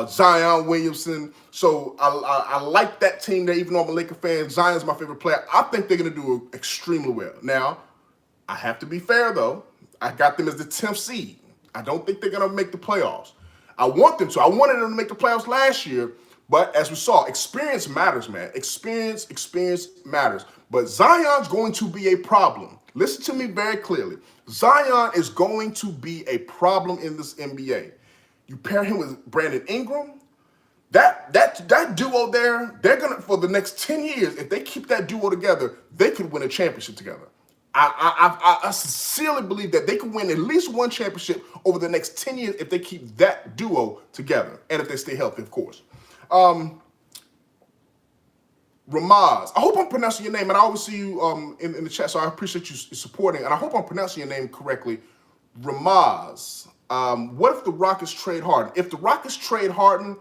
Zion Williamson. So I like that team there, even though I'm a Laker fan. Zion's my favorite player. I think they're going to do extremely well. Now, I have to be fair, though. I got them as the 10th seed. I don't think they're going to make the playoffs. I want them to. I wanted them to make the playoffs last year, but as we saw, experience matters, man. Experience matters. But Zion's going to be a problem. Listen to me very clearly. Zion is going to be a problem in this NBA. You pair him with Brandon Ingram, that duo there, they're gonna, for the next 10 years, if they keep that duo together, they could win a championship together. I sincerely believe that they could win at least one championship over the next 10 years if they keep that duo together, and if they stay healthy, of course. Ramaz, I hope I'm pronouncing your name, and I always see you in the chat, so I appreciate you supporting, and I hope I'm pronouncing your name correctly. Ramaz, what if the Rockets trade Harden? If the Rockets trade Harden,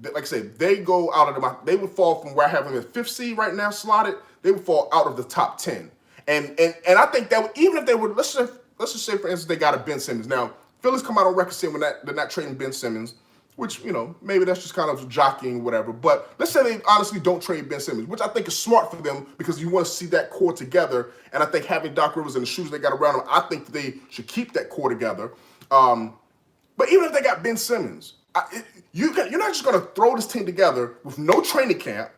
like I said, they go out of they would fall from where I have them at 5th seed right now slotted, they would fall out of the top 10. And I think that would, even if they would, let's just say, for instance, they got a Ben Simmons. Now, Phillies come out on record saying they're not trading Ben Simmons, which, maybe that's just kind of jockeying, whatever. But let's say they honestly don't trade Ben Simmons, which I think is smart for them because you want to see that core together. And I think having Doc Rivers and the shoes they got around him, I think they should keep that core together. But even if they got Ben Simmons, you're not just going to throw this team together with no training camp,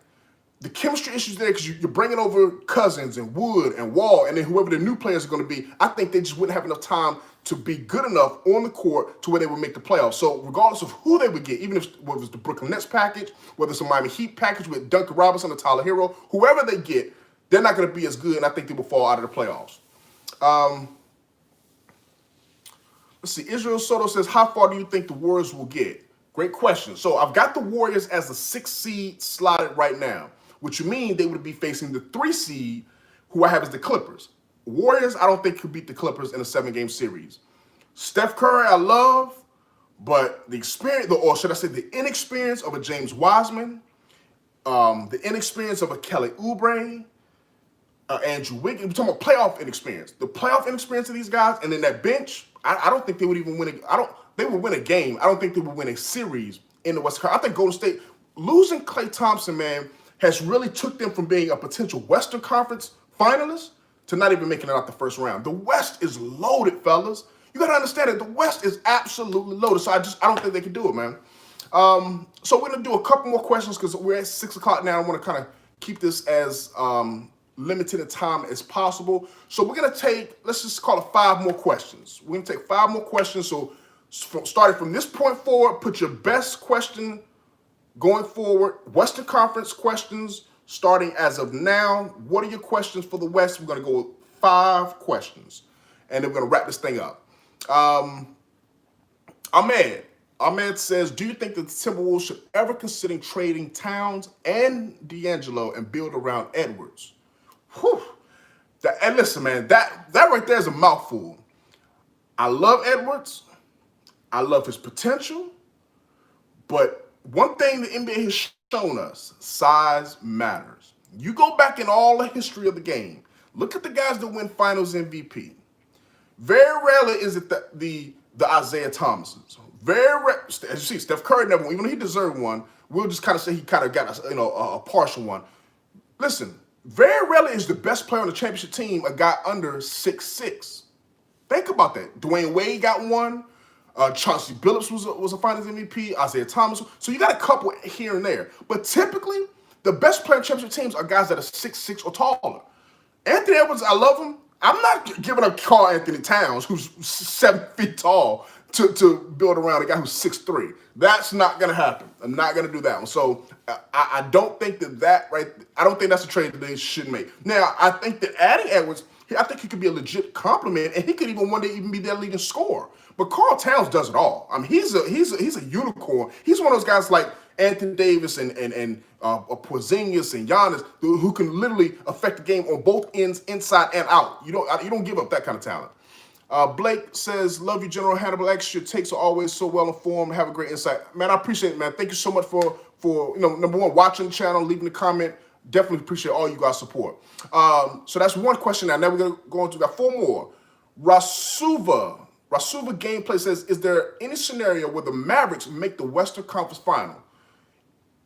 the chemistry issues there because you're bringing over Cousins and Wood and Wall and then whoever the new players are going to be. I think they just wouldn't have enough time to be good enough on the court to where they would make the playoffs. So regardless of who they would get, even if whether it's the Brooklyn Nets package, whether it's a Miami Heat package with Duncan Robinson or Tyler Hero, whoever they get, they're not going to be as good, and I think they will fall out of the playoffs. Let's see. Israel Soto says, how far do you think the Warriors will get? Great question. So I've got the Warriors as the 6th seed slotted right now, which would mean they would be facing the 3 seed, who I have as the Clippers. Warriors, I don't think could beat the Clippers in a 7-game series. Steph Curry, I love, but the experience, or should I say the inexperience of a James Wiseman, the inexperience of a Kelly Oubre, Andrew Wiggins. We're talking about playoff inexperience. The playoff inexperience of these guys, and then that bench, I don't think they would even win they would win a game. I don't think they would win a series in the West Coast. I think Golden State, losing Klay Thompson, man, has really took them from being a potential Western Conference finalist to not even making it out the first round. The West is loaded, fellas. You got to understand it. The West is absolutely loaded. So I don't think they can do it, man. So we're going to do a couple more questions because we're at 6 o'clock now. I want to kind of keep this as limited in time as possible. So we're going to take, let's just call it 5 more questions. We're going to take 5 more questions. So starting from this point forward, put your best question going forward. Western Conference questions starting as of now. What are your questions for the West? We're going to go with 5 questions. And then we're going to wrap this thing up. Ahmed says, do you think that the Timberwolves should ever consider trading Towns and D'Angelo and build around Edwards? Whew. And listen, man, that right there is a mouthful. I love Edwards. I love his potential. But one thing the NBA has shown us, size matters. You go back in all the history of the game, look at the guys that win finals MVP. Very rarely is it the Isaiah Thomases. As you see, Steph Curry never won. Even though he deserved one, we'll just kind of say he kind of got a partial one. Listen, very rarely is the best player on the championship team a guy under 6'6". Think about that. Dwayne Wade got one. Chauncey Billups was a finals MVP. Isaiah Thomas. So you got a couple here and there. But typically, the best player on championship teams are guys that are 6'6" or taller. Anthony Edwards, I love him. I'm not giving up Karl Anthony Towns, who's 7 feet tall, to build around a guy who's 6'3". That's not going to happen. I'm not going to do that one. So I don't think I don't think that's a trade that they should make. Now, I think that adding Edwards, I think he could be a legit compliment, and he could even one day even be their leading scorer. But Karl Towns does it all. I mean, he's a unicorn. He's one of those guys like Anthony Davis and Porzingis and Giannis who can literally affect the game on both ends, inside and out. You don't give up that kind of talent. Blake says, love you, General Hannibal X. Your takes are always so well informed. Have a great insight. Man, I appreciate it, man. Thank you so much for number one, watching the channel, leaving a comment. Definitely appreciate all you guys' support. So that's one question now. Now we're going to go on to, got 4 more. Rasuva Gameplay says, is there any scenario where the Mavericks make the Western Conference Final?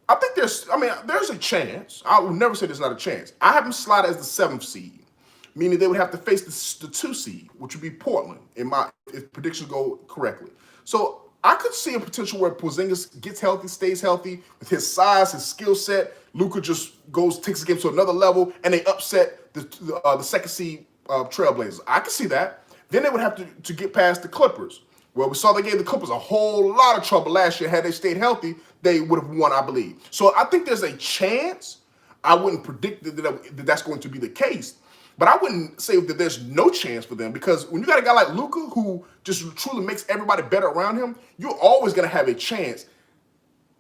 I think there's a chance. I would never say there's not a chance. I have them slotted as the 7th seed, meaning they would have to face the 2 seed, which would be Portland, if predictions go correctly. So I could see a potential where Porzingis gets healthy, stays healthy, with his size, his skill set. Luka just takes the game to another level, and they upset the 2nd seed Trailblazers. I could see that. Then they would have to get past the Clippers. Well, we saw they gave the Clippers a whole lot of trouble last year. Had they stayed healthy, they would have won, I believe. So I think there's a chance. I wouldn't predict that that's going to be the case. But I wouldn't say that there's no chance for them, because when you got a guy like Luka who just truly makes everybody better around him, you're always going to have a chance.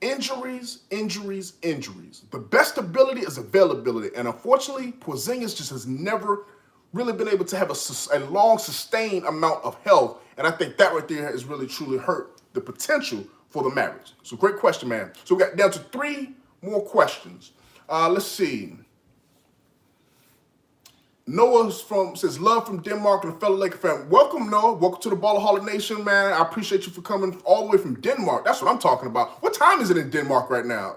Injuries. The best ability is availability. And unfortunately, Porzingis just has never really been able to have a long, sustained amount of health. And I think that right there has really, truly hurt the potential for the Mavericks. So great question, man. So we got down to 3 more questions. Let's see. Noah says, love from Denmark and a fellow Laker fan. Welcome, Noah. Welcome to the Ballaholic Nation, man. I appreciate you for coming all the way from Denmark. That's what I'm talking about. What time is it in Denmark right now?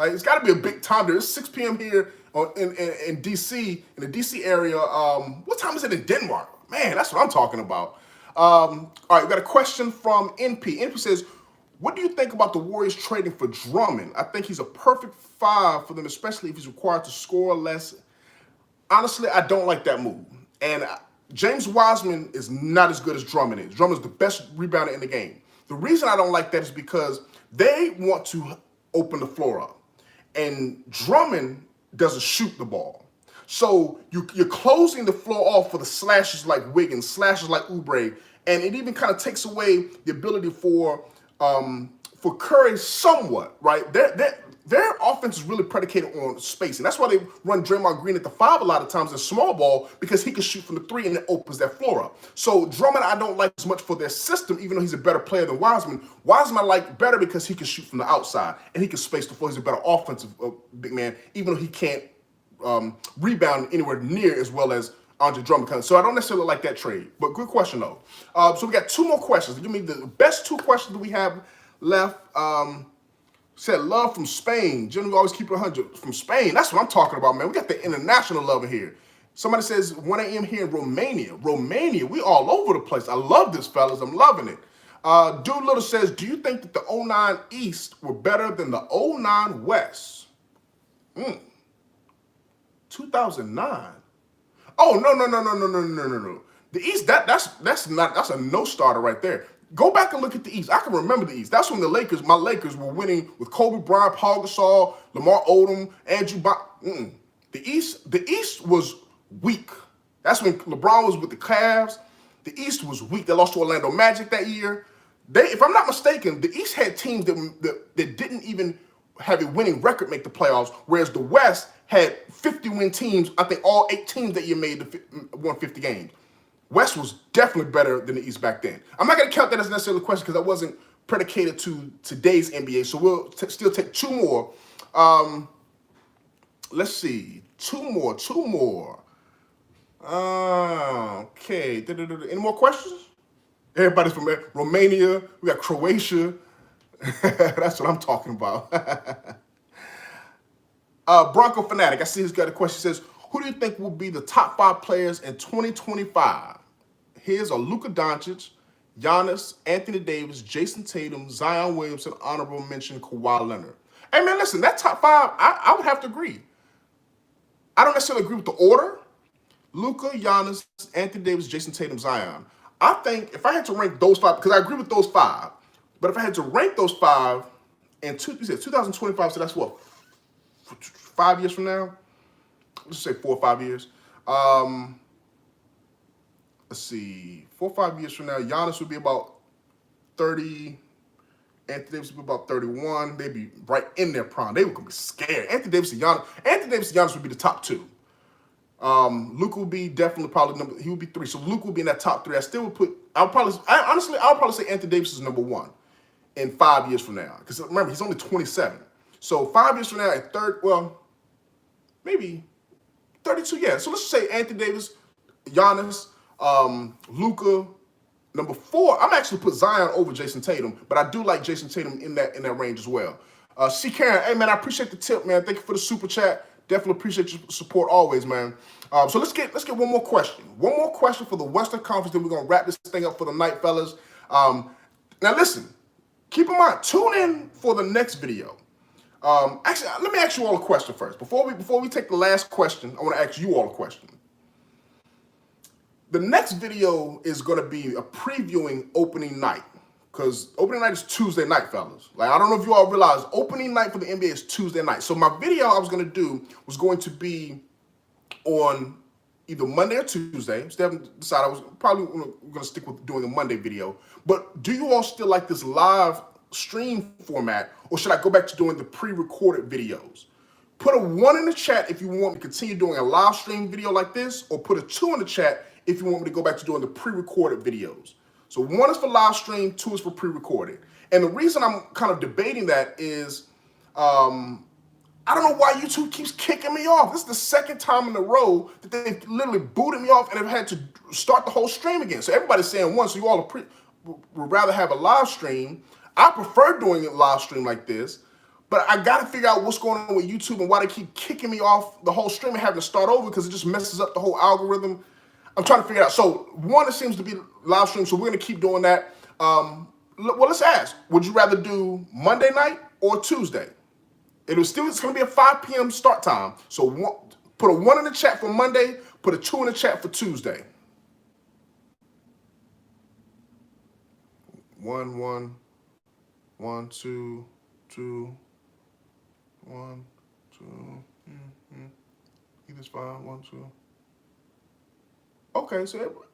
It's got to be a big time there. It's 6 p.m. here in D.C., in the D.C. area. What time is it in Denmark? Man, that's what I'm talking about. All right, we got a question from NP. NP says, What do you think about the Warriors trading for Drummond? I think he's a perfect 5 for them, especially if he's required to score less. Honestly, I don't like that move. And James Wiseman is not as good as Drummond is. Drummond's the best rebounder in the game. The reason I don't like that is because they want to open the floor up. And Drummond doesn't shoot the ball. So you're closing the floor off for the slashes like Wiggins, slashes like Oubre, and it even kind of takes away the ability for Curry somewhat, right? Their offense is really predicated on space, and that's why they run Draymond Green at the 5 a lot of times in small ball, because he can shoot from the 3 and it opens that floor up. So Drummond I don't like as much for their system, even though he's a better player than Wiseman. Wiseman I like better because he can shoot from the outside and he can space the floor. He's a better offensive big man, even though he can't rebound anywhere near as well as Andre Drummond. So I don't necessarily like that trade, but good question though. So we got 2 more questions. Give me the best 2 questions that we have left. Said love from Spain. Generally always keep it 100 from Spain. That's what I'm talking about, man. We got the international love in here. Somebody says 1 a.m. here in Romania. Romania, we all over the place. I love this, fellas. I'm loving it. Dude Little says, do you think that the 09 East were better than the 09 West? 2009. Oh, no. The East, that's a no-starter right there. Go back and look at the East. I can remember the East. That's when my Lakers were winning with Kobe Bryant, Paul Gasol, Lamar Odom, Andrew The East was weak. That's when LeBron was with the Cavs. The East was weak. They lost to Orlando Magic that year. If I'm not mistaken, the East had teams that didn't even have a winning record make the playoffs, whereas the West had 50-win teams. I think all 8 teams that year won 50 games. West was definitely better than the East back then. I'm not going to count that as necessarily a question because that wasn't predicated to today's NBA. So we'll still take 2 more. Let's see. 2 more. Okay. Any more questions? Everybody's from Romania. We got Croatia. That's what I'm talking about. Bronco Fanatic. I see he's got a question. He says, who do you think will be the top 5 players in 2025? Here's Luka Doncic, Giannis, Anthony Davis, Jason Tatum, Zion Williamson, honorable mention Kawhi Leonard. Hey, man, listen, that top 5, I would have to agree. I don't necessarily agree with the order. Luka, Giannis, Anthony Davis, Jason Tatum, Zion. I think if I had to rank those 5, because I agree with those 5, but if I had to rank those 5 in you said 2025, so that's what, 5 years from now? Let's say 4 or 5 years. Let's see, 4 or 5 years from now, Giannis would be about 30. Anthony Davis would be about 31. They'd be right in their prime. They were gonna be scared. Anthony Davis and Giannis would be the top 2. Luka would be definitely probably he would be 3. So Luka would be in that top 3. I still would put. Honestly, I would probably say Anthony Davis is number 1 in 5 years from now. Because remember, he's only 27. So 5 years from now, at maybe 32. Yeah. So let's say Anthony Davis, Giannis, Luka. Number 4, I'm actually put Zion over Jason Tatum, but I do like Jason Tatum in that range as well. C. Karen, hey man, I appreciate the tip, man. Thank you for the super chat. Definitely appreciate your support always, man. So let's get one more question. One more question for the Western Conference, then we're gonna wrap this thing up for the night, fellas. Now listen, keep in mind, tune in for the next video. Actually, let me ask you all a question first. Before we take the last question, I want to ask you all a question. The next video is going to be a previewing opening night, because opening night is Tuesday night, fellas. Like, I don't know if you all realize opening night for the NBA is Tuesday night. So my video I was going to do was going to be on either Monday or Tuesday. So I haven't decided. I was probably going to stick with doing a Monday video. But do you all still like this live stream format, or should I go back to doing the pre-recorded videos? Put a 1 in the chat if you want me to continue doing a live stream video like this, or put a 2 in the chat if you want me to go back to doing the pre-recorded videos. So 1 is for live stream, 2 is for pre-recorded. And the reason I'm kind of debating that is, I don't know why YouTube keeps kicking me off. This is the 2nd time in a row that they've literally booted me off and have had to start the whole stream again. So everybody's saying 1, so you all would rather have a live stream. I prefer doing a live stream like this, but I got to figure out what's going on with YouTube and why they keep kicking me off the whole stream and having to start over, because it just messes up the whole algorithm. I'm trying to figure it out. So 1, it seems to be live stream, so we're going to keep doing that. Well, let's ask. Would you rather do Monday night or Tuesday? It's going to be a 5 p.m. start time. So put a 1 in the chat for Monday, put a 2 in the chat for Tuesday. 1, 1, 1, 2, 2, 1, 2. Either's fine. 1, 2. Okay, so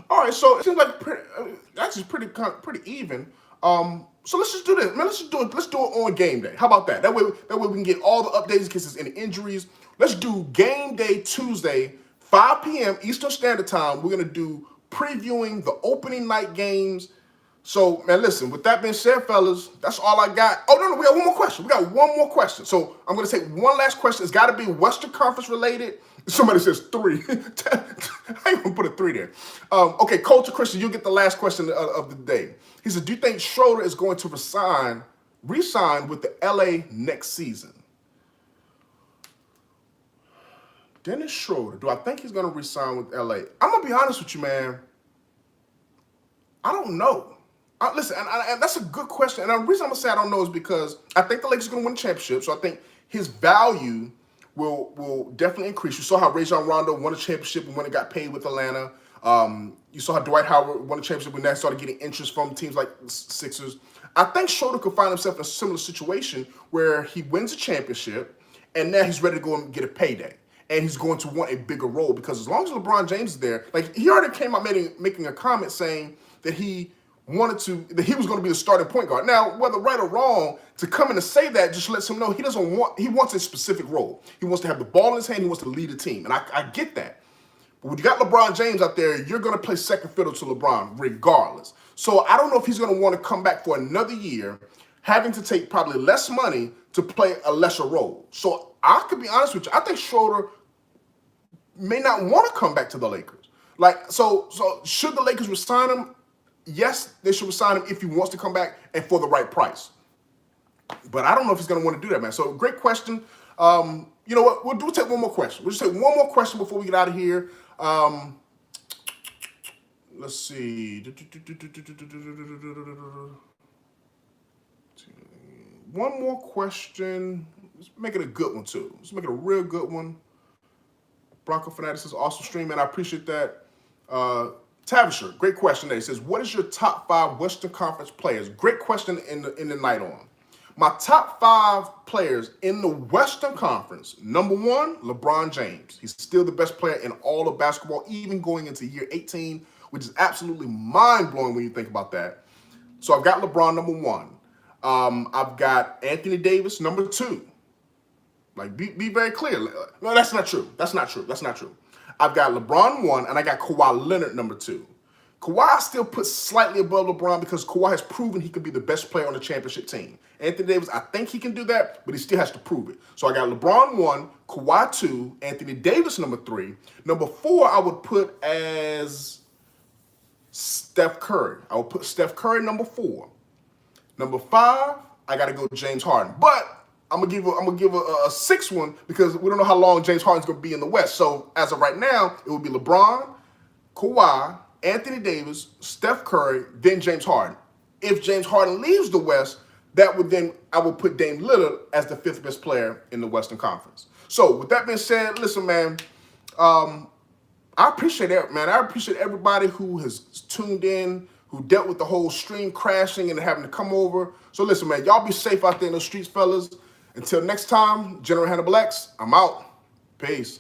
all right. So it seems like actually pretty even. So let's just do this, man. Let's do it on game day. How about that? That way we can get all the updates in case there's any injuries. Let's do game day Tuesday, 5 p.m. Eastern Standard Time. We're gonna do previewing the opening night games. So, man, listen, with that being said, fellas, that's all I got. Oh, no, we got one more question. We got one more question. So I'm going to take one last question. It's got to be Western Conference related. Somebody says 3. I ain't going to put a 3 there. Okay, Culture Christian, you'll get the last question of the day. He said, do you think Schroeder is going to re-sign with the LA next season? Dennis Schroeder, do I think he's going to re-sign with LA? I'm going to be honest with you, man. I don't know. Listen, and that's a good question. And the reason I'm going to say I don't know is because I think the Lakers are going to win the championship. So I think his value will definitely increase. You saw how Rajon Rondo won a championship and when it got paid with Atlanta. You saw how Dwight Howard won a championship when they started getting interest from teams like Sixers. I think Schroeder could find himself in a similar situation where he wins a championship and now he's ready to go and get a payday. And he's going to want a bigger role because as long as LeBron James is there, like he already came out making a comment saying that he was going to be the starting point guard. Now, whether right or wrong, to come in and say that just lets him know he wants a specific role. He wants to have the ball in his hand. He wants to lead a team. And I get that. But when you got LeBron James out there, you're going to play second fiddle to LeBron regardless. So I don't know if he's going to want to come back for another year, having to take probably less money to play a lesser role. So I could be honest with you. I think Schroeder may not want to come back to the Lakers. So should the Lakers resign him? Yes, they should resign him if he wants to come back and for the right price. But I don't know if he's going to want to do that, man. So great question. You know what? We'll take one more question. We'll just take one more question before we get out of here. Let's see. One more question. Let's make it a good one, too. Let's make it a real good one. Bronco Fanatic says, awesome stream, man. I appreciate that. Tavisher, great question there. He says, what is your top 5 Western Conference players? Great question in the night on. My top 5 players in the Western Conference. Number 1, LeBron James. He's still the best player in all of basketball, even going into year 18, which is absolutely mind-blowing when you think about that. So I've got LeBron number 1. I've got Anthony Davis number 2. Like, be very clear. No, that's not true. That's not true. I've got LeBron 1, and I got Kawhi Leonard number 2. Kawhi still puts slightly above LeBron because Kawhi has proven he could be the best player on the championship team. Anthony Davis, I think he can do that, but he still has to prove it. So I got LeBron 1, Kawhi 2, Anthony Davis number 3. Number 4, I would put as Steph Curry. I would put Steph Curry number 4. Number 5, I got to go James Harden. But I'm gonna give a 6th one because we don't know how long James Harden's gonna be in the West. So as of right now, it would be LeBron, Kawhi, Anthony Davis, Steph Curry, then James Harden. If James Harden leaves the West, I would put Dame Lillard as the 5th best player in the Western Conference. So with that being said, listen, man, I appreciate it, man. I appreciate everybody who has tuned in, who dealt with the whole stream crashing and having to come over. So listen, man, y'all be safe out there in the streets, fellas. Until next time, General Hannibal X, I'm out. Peace.